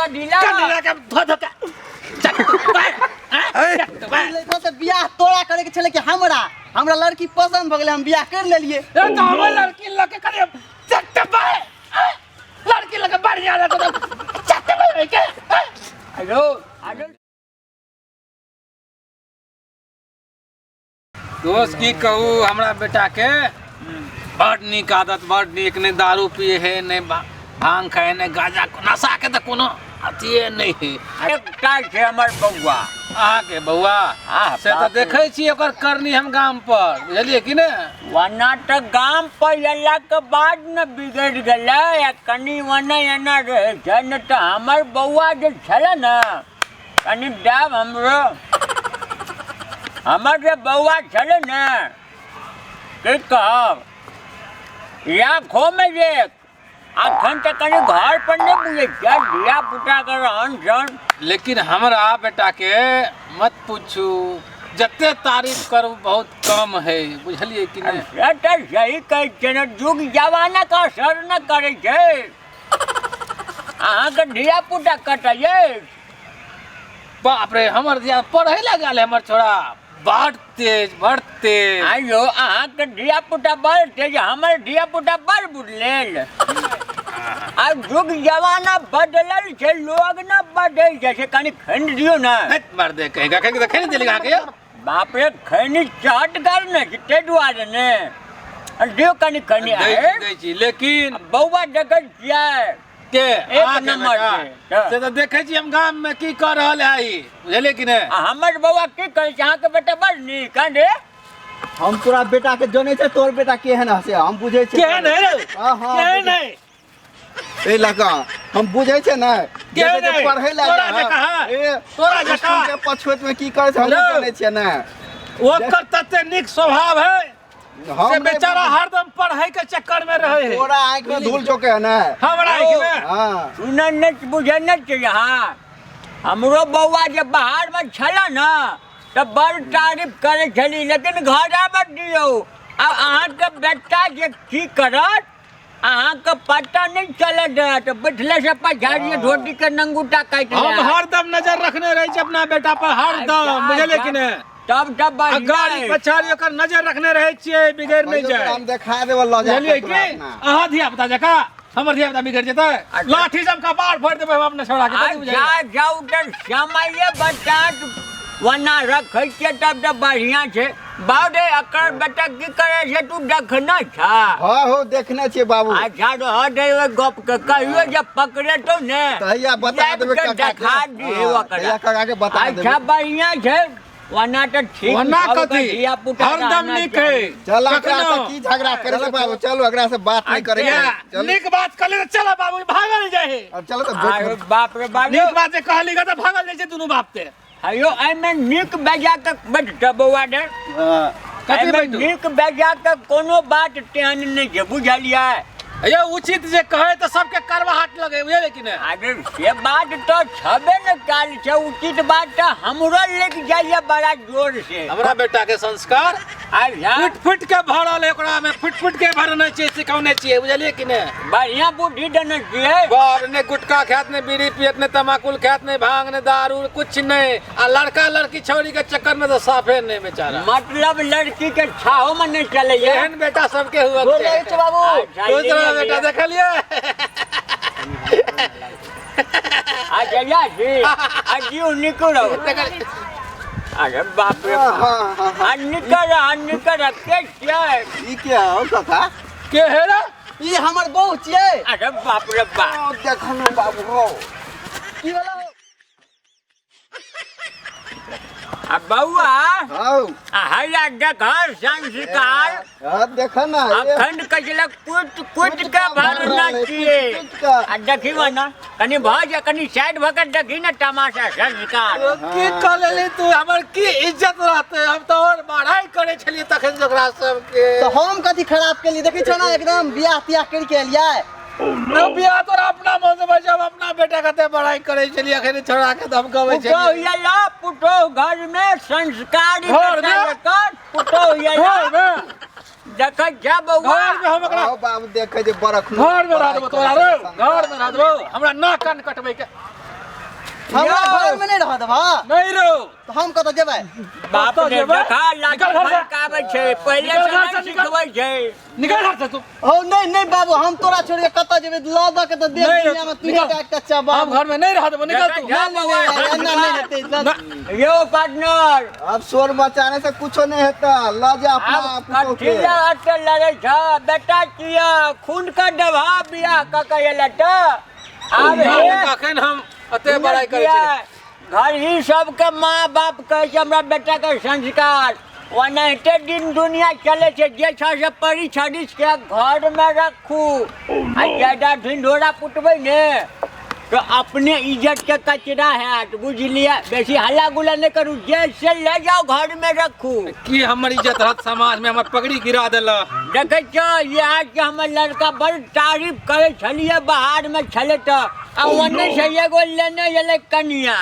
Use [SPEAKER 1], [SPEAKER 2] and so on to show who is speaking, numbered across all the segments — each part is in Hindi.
[SPEAKER 1] का ढीला
[SPEAKER 2] के धो के
[SPEAKER 3] लड़का से बियाह तोरा करे के छले कि हमरा लड़की पसंद भ गेले हम बियाह कर लेलिए।
[SPEAKER 2] ए तो हम लड़की लगे करे चटबा लड़की लगे बढ़िया लगे चटबा के
[SPEAKER 1] हेलो
[SPEAKER 2] दोस्त की कहूँ हमरा बेटा के बड़ निक आदत बड़ निक नहीं दारू पिए है नहीं भांग खाए नहीं गांजा नशा के तो कोनो अतिए नहीं है।
[SPEAKER 1] काय छे हमर बउआ
[SPEAKER 2] अहाँ के बउआ से तो देखे छी ओकर करनी हम गाम पर बुझलिए कि ने
[SPEAKER 1] वना तो गाम पर अल्लाह के बाद न बिगड़ गेलै या कनी वना एना रहे छै न तो हमर बउआ जे छले न कनी दाब हमरो हमर जे बउआ छले न की कहब या खो में जे अखन तक कनी घर पर नहीं बुझे क्या धिया पुता कर रहन सहन।
[SPEAKER 2] लेकिन हमरा बेटा के मत पूछू जते तारीफ करू बहुत कम है बुझलिए कि नहीं।
[SPEAKER 1] तो सही कहै छै न जुग जमाना का असर न करे छै अहाँ के धिया पुता कटैये
[SPEAKER 2] बाप रे हमर दिया पढ़े लगा ले हमर छोरा बड़ तेज
[SPEAKER 1] आयो अहाँ के धिया पुता बड़ तेज हमर धिया पुता बड़ बुझलेल अब जुग जमाना बदलल छै लोग न बढ़ै छै कनी खंड दियो न
[SPEAKER 2] मार दे कहेगा कहेगा खैनी देली कहां के
[SPEAKER 1] बाप रे खैनी चाट कर न ते दुआरे ने दियो कनी खैनी
[SPEAKER 2] दै छी लेकिन
[SPEAKER 1] बौआ देखै छियै
[SPEAKER 2] के
[SPEAKER 1] एक नंबर
[SPEAKER 2] से तो देखे छी हम गांव में की कर रहल है ई बुझले कि ने
[SPEAKER 1] हमर बौआ की कहै छै अहाँ के बेटा बड़ नीक रे
[SPEAKER 3] हम तोरा बेटा के जने छै तोर बेटा केहन हसे हम बुझै छै
[SPEAKER 2] केहन है रे केहन है
[SPEAKER 3] ए लगा हम बुझै छै न
[SPEAKER 2] केहन है
[SPEAKER 3] पढ़ै ला
[SPEAKER 2] तोरा जे कहा
[SPEAKER 3] ए
[SPEAKER 2] तोरा जे कहा
[SPEAKER 3] के पछुत में की करे हम जाने छै न
[SPEAKER 2] ओकर तते नीक स्वभाव है से बेचारा हरदम पढ़ाई के चक्कर में रहे है
[SPEAKER 3] तोरा आंख में धूल चोके है न
[SPEAKER 2] हमरा आंख में
[SPEAKER 3] हां
[SPEAKER 1] सुन न बुझै न छै यहाँ हमरो बौआ जे बाहर में छला न तो बड़ तारीफ करे छली लेकिन घर आबऽ दियौ अब अहाँ के बेटा जे की करत अहाँ के पता नहीं चले तो बैठले से पछाड़िए धोती के नंगूटा काट ले
[SPEAKER 2] हम हरदम नजर रखने रहे छी अपना बेटा पर हरदम बुझले कि ने
[SPEAKER 1] तब
[SPEAKER 2] गाड़ी पछाड़ी ओकर नजर रखने रहे छियै बिगड़ नहीं जाए
[SPEAKER 3] हम देखा देब ल जा
[SPEAKER 2] बुझलिए कि अहाँ धिया पुता जका हमर धिया पुता बिगड़ जेतै लाठी जम का बाढ़ फोड़ देबै हम अपने छोड़ा के
[SPEAKER 1] जाऊ तो समय बता वना रखै छियै तब तो बढ़िया छै बादे अकर बेटा की करे छै तू देखना छा
[SPEAKER 3] हां हो देखने छियै बाबू
[SPEAKER 1] अच्छा रह दे गप के कहियो जे पकड़े तो ने
[SPEAKER 3] तहिया बता देबे
[SPEAKER 1] देखा दिए
[SPEAKER 3] तहिया काका के बता देबे
[SPEAKER 1] अच्छा बढ़िया छै वना तो ठीक
[SPEAKER 2] वना कथी
[SPEAKER 1] धिया पुता
[SPEAKER 2] हरदम नीक है
[SPEAKER 3] चल एकरा से की झगड़ा करे से बाबू चलो एकरा से बात नहीं करेंगे चलो
[SPEAKER 2] नीक बात कहले त चल बाबू भागल जाए
[SPEAKER 3] अब चलो तो
[SPEAKER 1] बाप रे बाप
[SPEAKER 2] नीक बात जे कहली त भागल जाय छै दुनु बाप ते
[SPEAKER 1] अयो एमे नीक बेजा के बैठ बौआ दे
[SPEAKER 2] कथी बैठू
[SPEAKER 1] नीक बेजा के कोनो बात ध्यान नहीं छै बुझलियै
[SPEAKER 2] ये उचित जे कहे तो सबके करवाहट लगे बुझे लेकिन
[SPEAKER 1] अरे ये बात तो छबे न काल छै उचित बात तो हमरो लेक जाइए बड़ा जोर से
[SPEAKER 2] हमरा बेटा के संस्कार फुट फुट के भरल है ओकरा में फुट फुट के भरने चाहिए सिखौने चाहिए बुझलिए कि ने
[SPEAKER 1] बढ़िया बुद्धि देने चाहिए
[SPEAKER 2] बाप ने गुटखा खात ने बीड़ी पियत ने तमाकुल खात ने भांग ने दारू कुछ नहीं आ लड़का लड़की छोरी के चक्कर में तो साफे नहीं बेचारा
[SPEAKER 1] मतलब लड़की के छाहो में नहीं चले
[SPEAKER 2] एहन बेटा सबके हुआ
[SPEAKER 3] बाबू
[SPEAKER 2] सोच रहा बेटा देख लिये
[SPEAKER 1] अच्छा जी अजी निकलो अरे बाप रे निकल के क्या
[SPEAKER 3] ई क्या हो काका
[SPEAKER 2] के है रे
[SPEAKER 3] ई हमर बहू छियै
[SPEAKER 1] अरे बाप रे बाप
[SPEAKER 3] देखनो बाबू हो की वाला
[SPEAKER 1] अब बउआ
[SPEAKER 3] हां
[SPEAKER 1] हया घर संस्कार
[SPEAKER 3] अब देखा ना
[SPEAKER 1] अखंड कजला कुट कुट के भरना चाहिए आ देखी ना कनी भज कनी साइड भकर देखी ना तमाशा संस्कार
[SPEAKER 2] की कहले तू हमर की इज्जत रहते हम तो और बढ़ाई करे छलिए तखन जकरा सब के
[SPEAKER 3] तो हम कथि खराब केली देखी छ ना एकदम बियाह तियाह कर के एलियै
[SPEAKER 2] न बियाह तो अपना मन से जब अपना बेटा कते बढ़ाई करे छलिए अखन छोड़ा के हम कहबै छै
[SPEAKER 1] पुतो या पुतो घर में संस्कारी कर पुतो या देख जा बउआ
[SPEAKER 2] घर में हम एकरा
[SPEAKER 4] आओ बाबू देखे जे बरख
[SPEAKER 2] घर में रह देबो तोरा रे घर में रह देबो हमरा ना कान कटबै के
[SPEAKER 3] हमरा घर में नहीं रह देबा
[SPEAKER 2] नहीं रो
[SPEAKER 3] तो हम कत जेबै
[SPEAKER 1] बाप
[SPEAKER 2] कतऽ
[SPEAKER 1] ने
[SPEAKER 2] जेबै?
[SPEAKER 1] देखा लाठी
[SPEAKER 2] निकल घर से।
[SPEAKER 1] फड़काबै छै पहिले
[SPEAKER 2] निकल
[SPEAKER 1] से
[SPEAKER 2] घर से,
[SPEAKER 1] नहीं
[SPEAKER 2] निकल।
[SPEAKER 1] सिखबै छै
[SPEAKER 2] निकल घर से तू
[SPEAKER 3] ओ नहीं बाबू हम तोरा छोड़ के कत जेबै लद के तो देख
[SPEAKER 2] नहीं,
[SPEAKER 3] दुनिया में तू
[SPEAKER 2] निकल।
[SPEAKER 3] का कच्चा बाबू
[SPEAKER 2] हम घर में नहीं रह देबो निकल तू
[SPEAKER 1] जा बउआ
[SPEAKER 3] एना नहीं हेतै
[SPEAKER 1] यो पार्टनर
[SPEAKER 4] अब शोर मचाने से कुछो नहीं होता ला जा अपना
[SPEAKER 1] अब
[SPEAKER 4] पुतो के
[SPEAKER 1] कठिया अट लड़े छ बेटा किया खून का दबा बिया का कहले त अब हे
[SPEAKER 2] अखन हम अते बड़ाई करे छी
[SPEAKER 1] घर ही सबके माँ बाप कहे छै हमरा बेटा के संस्कार ओनाहिते दिन दुनिया चले छै जे छ से परी छड़िस के घर में रखू आ ज्यादा ढिंढोरा पुटबै ने तो अपने इज्जत के कचरा है बुझलिए बेसी हल्ला गुल्ला नहीं करू जैसे ले जाओ घर में रखू
[SPEAKER 2] की हमर इज्जत रहत समाज में हमर पगड़ी गिरा देला
[SPEAKER 1] देखे छ यहाँ के हमर लड़का बड़ तारीफ करे छलिए बाहर में छले तो आ ओने से एगो लेने एले कनिया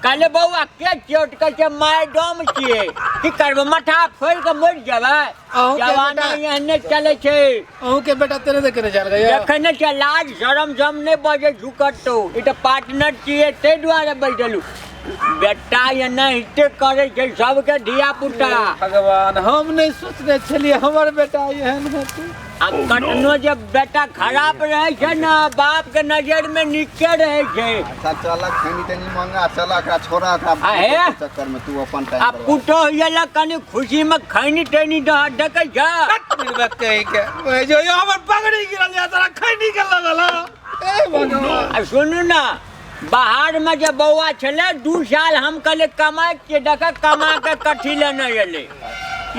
[SPEAKER 1] कहले बउआ के चोट के मैडम छिए की करब माथा फोड़ के मर जेबै
[SPEAKER 2] अहूँ के
[SPEAKER 1] जवाना
[SPEAKER 2] बेटा-
[SPEAKER 1] एहने चले छै
[SPEAKER 2] अहू के बेटा तेरे देखे न चल गया
[SPEAKER 1] देखने के लाज शरम जम नहीं बजे झुकटो ई तो पार्टनर छिए ते दुआरे बैठलू बेटा ये नहीं करे छै सबके धिया पुता
[SPEAKER 2] भगवान हम नहीं सोचने छलिए हमर बेटा एहन हेतै
[SPEAKER 1] आ कतनो जब बेटा खराब रहे छै ना बाप के नजर में नीचे रहे छै
[SPEAKER 4] अच्छा चल खैनी तनी मंगा चल एकरा छोरा का
[SPEAKER 1] आहे?
[SPEAKER 4] चक्कर में तू अपन
[SPEAKER 1] आ
[SPEAKER 4] टाइम
[SPEAKER 1] पुतो होइला कनी खुशी में खैनी टैनी देखे छ
[SPEAKER 2] निर्वक कहे के ओए जो ये हमर पगड़ी गिरल या तोरा खैनी के लगल ए भगवान
[SPEAKER 1] आ सुनू ना बाहर में जब बउआ छले 2 साल हम कहले कमाए के देखे कमा के कथी लेने एले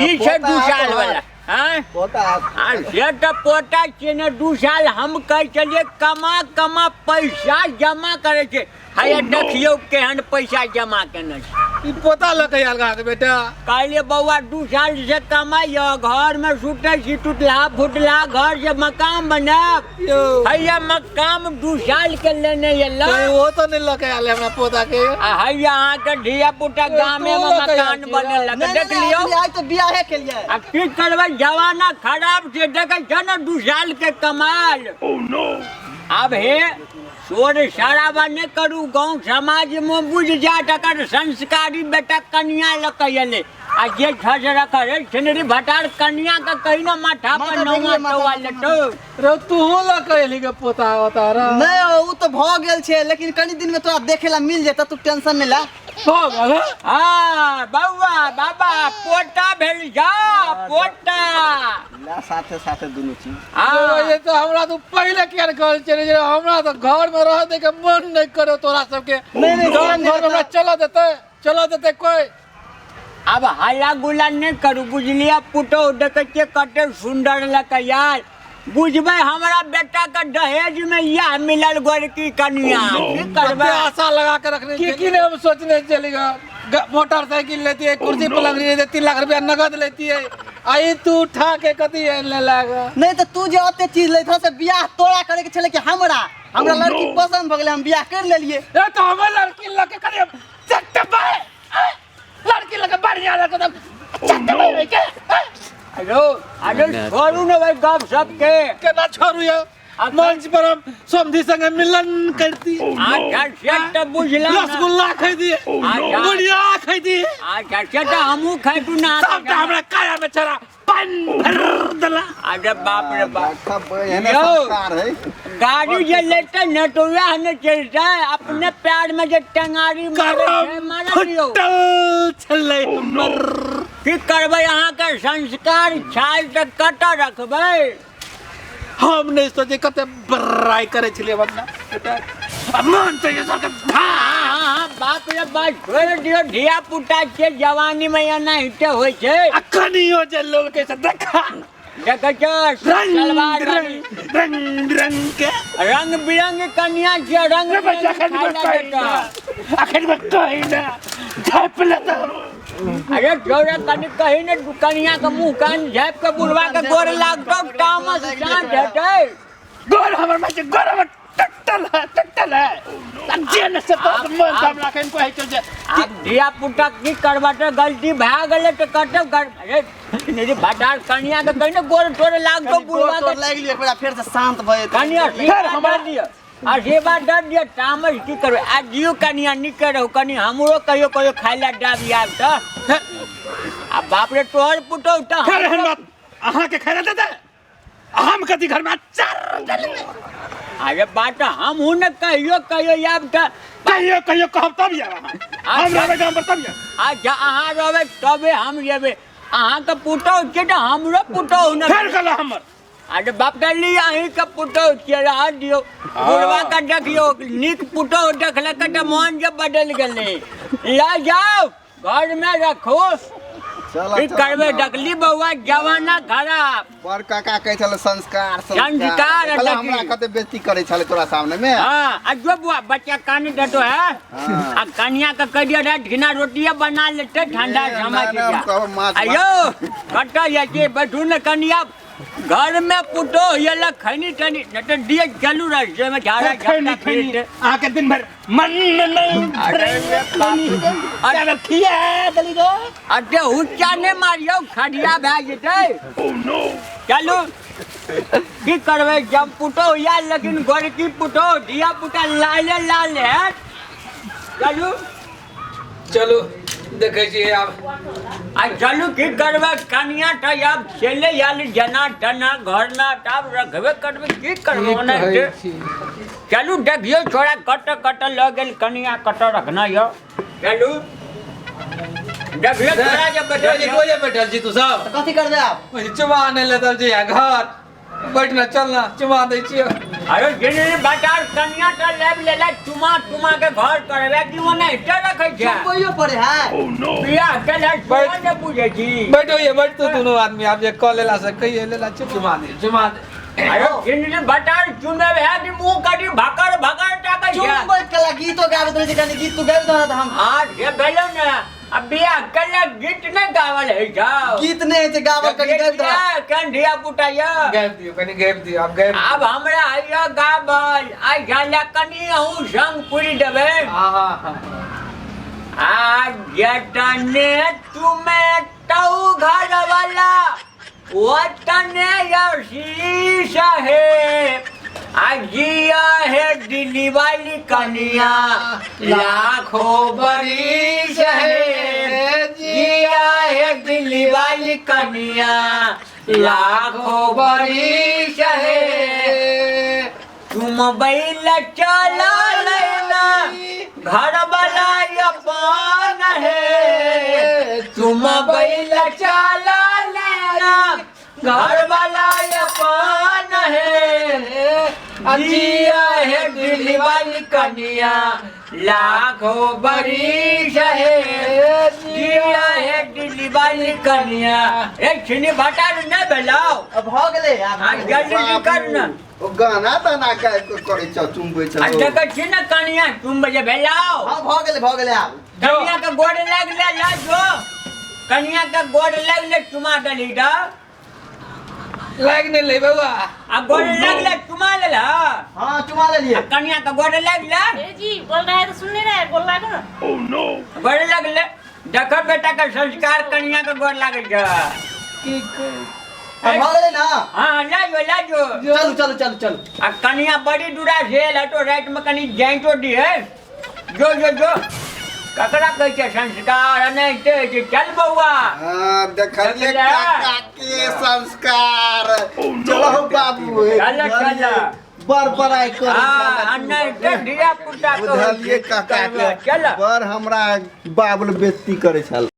[SPEAKER 1] ई छै 2 साल वाला हैं
[SPEAKER 4] पोता
[SPEAKER 1] आ से तो पोता छियै ने 2 साल हम कहै छलियै कमा पैसा जमा करे छै हैया देखियौ केहन पैसा जमा केने छै
[SPEAKER 2] ई पोता लके अलगा के बेटा
[SPEAKER 1] कहलिए बउआ 2 साल से कमाइयो घर में सुते छी टूटला फुटला घर से मकान बनाब
[SPEAKER 2] यो
[SPEAKER 1] हैया मकान 2 साल के लेने एला
[SPEAKER 2] तो वो तो नहीं लके आले हमरा पोता के
[SPEAKER 1] आ हैया अहाँ के धिया पुता गामे में मकान बनेला देख लियो
[SPEAKER 3] आज तो बियाहे के लिए
[SPEAKER 1] आ की करबै जवाना खराब छै देखे छ ना 2 साल के कमाल अब हे शोर शराबा नहीं करू गाँव समाज में बुझ जात अगर संस्कारी बेटा कन्या लके एले आ जे छ से रखे छिनरी भटार कन्या का कहीं ना माथा पर नौमा टवा लेटो
[SPEAKER 2] रो तू हो लके एली के पोता होता रा
[SPEAKER 3] नहीं वो तो भ गेल छे लेकिन कनी दिन में तोरा देखेला मिल जेता तू टेंशन नहीं ला
[SPEAKER 2] हो गल
[SPEAKER 1] हाँ बउआ बाबा पोता भेल जा पोता
[SPEAKER 4] ला साथे साथे दुनु चीज
[SPEAKER 1] हाँ
[SPEAKER 2] ये तो हमरा तो पहले क्या कहल चले जे हमरा तो घर में रह दे के मन नहीं करे तोरा सबके
[SPEAKER 3] नहीं,
[SPEAKER 2] गाँव घर में हमरा चलो देते कोई
[SPEAKER 1] अब हल्ला गुल्ला नहीं करू बुझलिए पुतो देखे छियै कते सुंदर लगे यार बुझबे हमारा बेटा का दहेज में यह मिलल गोरकी कन्या की करबे
[SPEAKER 2] कते आशा लगा के रखने की ने हम सोचने चलेगा मोटरसाइकिल लेती है कुर्सी पलंग लेती है 3 लाख रुपया नगद लेती है आई तू उठा के कथी ले लागा
[SPEAKER 3] नहीं तो तू जे ओते चीज ले था से बियाह तोरा करे के छले कि हमरा लड़की पसंद भ गेले हम बियाह कर लेलिए
[SPEAKER 2] ए तो हम लड़की लगे करे चट्टबा लड़की लगे बढ़िया लगे चट्टबा के
[SPEAKER 1] हेलो अरे छोड़ू ना भाई गप सब के
[SPEAKER 2] केना छोड़ू ये मंच पर हम समधी संगे मिलन करती
[SPEAKER 1] अच्छा सेट बुझला ना
[SPEAKER 2] रसगुल्ला खाई दिए
[SPEAKER 1] अच्छा।
[SPEAKER 2] बुढ़िया खाई दिए
[SPEAKER 1] अच्छा सेट हमू खाइतू ना
[SPEAKER 2] सब हमरा काया में चला पान भर दला
[SPEAKER 1] अरे बाप रे बाप
[SPEAKER 4] सब एने
[SPEAKER 1] यो।
[SPEAKER 4] संस्कार है
[SPEAKER 1] गाड़ी जे लेते न तो वह न चलता अपने पैर में जे टंगारी मारे छै, मार दियो
[SPEAKER 2] फटल छले हमर
[SPEAKER 1] की करबै अहाँ के संस्कार छाल तक कत रखबै
[SPEAKER 2] हम नहीं सोचे कते बड़ाई करे छलिए अपना बेटा अब मन चाहिए सर
[SPEAKER 1] हाँ, बाप रे बाप छोड़ दियो धिया पुता के जवानी में एना हिते होइ छै
[SPEAKER 2] अखनियो जे लोल के से देखा
[SPEAKER 1] देखै छ सलवार वाली
[SPEAKER 2] रंग रंग के
[SPEAKER 1] रंग बिरंग कन्या के रंग
[SPEAKER 2] रे बच्चा अखन में कहीं ना झाप लेता
[SPEAKER 1] अरे छोरा कनी कहीं ने कन्या के मुंह कान झाप के बुढ़वा के गोर लागतो तामस साँझ हेतै
[SPEAKER 2] गोर हमर में गोर में टट्टल है जे न से तो मन हम रखन को है
[SPEAKER 1] आप धिया पुता की करबाटे गलती भा गेले तो कटे कर अरे मेरी भटार कन्या के कहीं गोर तोड़े लाग तो बुढ़वा
[SPEAKER 3] तोड़
[SPEAKER 1] के
[SPEAKER 3] लाग लियो एकरा फेर से शांत भए
[SPEAKER 1] कन्या फिर हमार दिया आ जे बात डर दिया तामस की करबे आ जियो कन्या निके रहो कनी हमरो कहियो कहियो खाइला डाब आब त आ बाप रे तोहर पुतो त
[SPEAKER 2] फिर एहन बात अहाँ के खैरा देते हम कति घर में चार डाली
[SPEAKER 1] अरे बात हम हूं न कहियो कहियो आब त
[SPEAKER 2] कहियो कहब तब या हम रहबे गांव पर तब या
[SPEAKER 1] आ जा अहाँ रहबे तबे हम जेबे अहाँ के पुतो छै त हमरो पुतो न
[SPEAKER 2] फिर कल हमर
[SPEAKER 1] अरे बाप गली अहीं के पुतो छियै रह दियो बुढ़वा का देखियो नीक पुतो देखल के त मन जे बदल गेले ला जाओ घर में रखो
[SPEAKER 4] चला
[SPEAKER 1] ई करबे डकली बउआ जवाना खराब
[SPEAKER 4] बड़ काका कहै छल संस्कार
[SPEAKER 1] संस्कार,
[SPEAKER 4] देखला हमरा कते बेइज्जती करै छल तोरा सामने में
[SPEAKER 1] हाँ आ जो बुआ बच्चा कान देतो है
[SPEAKER 4] हाँ।
[SPEAKER 1] आ कन्या का कह दिया रे घिना रोटियां बना लेते ठंडा
[SPEAKER 4] नहीं,
[SPEAKER 1] समय
[SPEAKER 4] नहीं, हम कहब माछ
[SPEAKER 1] के आयो कटा ये के बैठू न कन्या घर में पुतो ये ला खैनी टनी न तो दिए चलू रास्ते में झाड़ा झपटा फिरते
[SPEAKER 2] आके दिन भर मन नहीं
[SPEAKER 1] अरे अरे
[SPEAKER 2] खिया गली गो
[SPEAKER 1] अरे हुच्चा ने मारियो खड़िया भै जेते ओह नो चलू की करबे जब पुतो या लेकिन घर की पुतो दिया पुता लाल है चलू
[SPEAKER 2] चलो देखे छी अब
[SPEAKER 1] आ चलू की करबे कन्या त अब चले याल जना तना घर में तब रखबे करबे की करबे ओने चलू देखियो छोड़ा कट ल गेल कन्या कट रखना यो चलू देखियो छोड़ा जब
[SPEAKER 2] बैठल जी तू सब
[SPEAKER 3] कथि करबे आप
[SPEAKER 2] चुमा नहीं लेता जी घर बैठना चलना चुमा दे छियो
[SPEAKER 1] अरे जिने बाजार कन्या त लेब लेला चुमा के घर करबे कि ओने इटे रखे छै
[SPEAKER 3] कोइयो पड़े है
[SPEAKER 1] बियाह के ले
[SPEAKER 2] बैठ।
[SPEAKER 1] ने पूछे छी
[SPEAKER 2] बैठो ये बैठ तू दोनों आदमी आप जे कॉल लेला से कहिए लेला चुमा दे
[SPEAKER 1] अरे जिने बाजार चुमे है कि मुंह कटी भकर टाके
[SPEAKER 3] चुप
[SPEAKER 1] छै
[SPEAKER 3] बैठ के ला गीतो गाबत रहे कनी गीत तू गाबि दहत हम
[SPEAKER 1] आज ये बेलो ने अब बियाह के ले गीत ने गावल है जाओ
[SPEAKER 3] गीत नहीं है गावल कनी गाबि दहत
[SPEAKER 1] कंधिया पुटाया
[SPEAKER 2] गैप दियो कनी गैप दियो आप गैप
[SPEAKER 1] अब हमरा आइयो गावल आई जाला कनी हूं संग पूरी देबे
[SPEAKER 2] हां
[SPEAKER 1] आज जतने तुम्हें तऊ घर वाला वतने यशीश है आजिया है दिल्ली वाली कन्या लाखों बरिस है जिया है दिल्ली वाली कन्या लाखों बरिस है तुम बैल चला लेना घर वाला अपन है तुम बैल चला लेना घर वाला अपन है जिया है दिल वाली कन्या लाखों बरिस है जिया है दिल वाली कन्या एक छिनी भटार न बेलाओ
[SPEAKER 3] अब हो गेले
[SPEAKER 1] आज जल्दी कर न
[SPEAKER 4] ओ गाना तना काय करै छ चुमबै छ
[SPEAKER 1] आज तक छी न कन्या तुम बजे बेलाओ
[SPEAKER 3] हां हो गेले आप
[SPEAKER 1] कन्या का गोड़ लग ले लाजो कन्या का गोड़ लग ले चुमा दली दा
[SPEAKER 2] लगने ले बाबा
[SPEAKER 1] आ गोड़ लग ले चुमा ले ला
[SPEAKER 3] हां चुमा ले लिए
[SPEAKER 1] कन्या का गोड़ लग ले
[SPEAKER 5] ए जी बोल रहा है तो सुन नहीं रहा है बोल रहा है ना
[SPEAKER 1] गोड़ लग ले देखो बेटा का संस्कार कन्या का गोड़ लग जा
[SPEAKER 3] अब हो गेले ना
[SPEAKER 1] हां लाजो
[SPEAKER 3] चलो
[SPEAKER 1] आ कन्या बड़ी दूरा झेल है तो रात में कनी जैंटो दी है जो ककरा कहै छै संस्कार नहीं ते चल बउआ
[SPEAKER 4] हां देखलिए काका के संस्कार चलो बाबू
[SPEAKER 1] चल
[SPEAKER 4] बर बड़ाई कर
[SPEAKER 1] हां नहीं ते धिया पुता को
[SPEAKER 4] बुझलिए काका के
[SPEAKER 1] चल
[SPEAKER 4] बर हमरा बाबुल बेइज्जती करे छल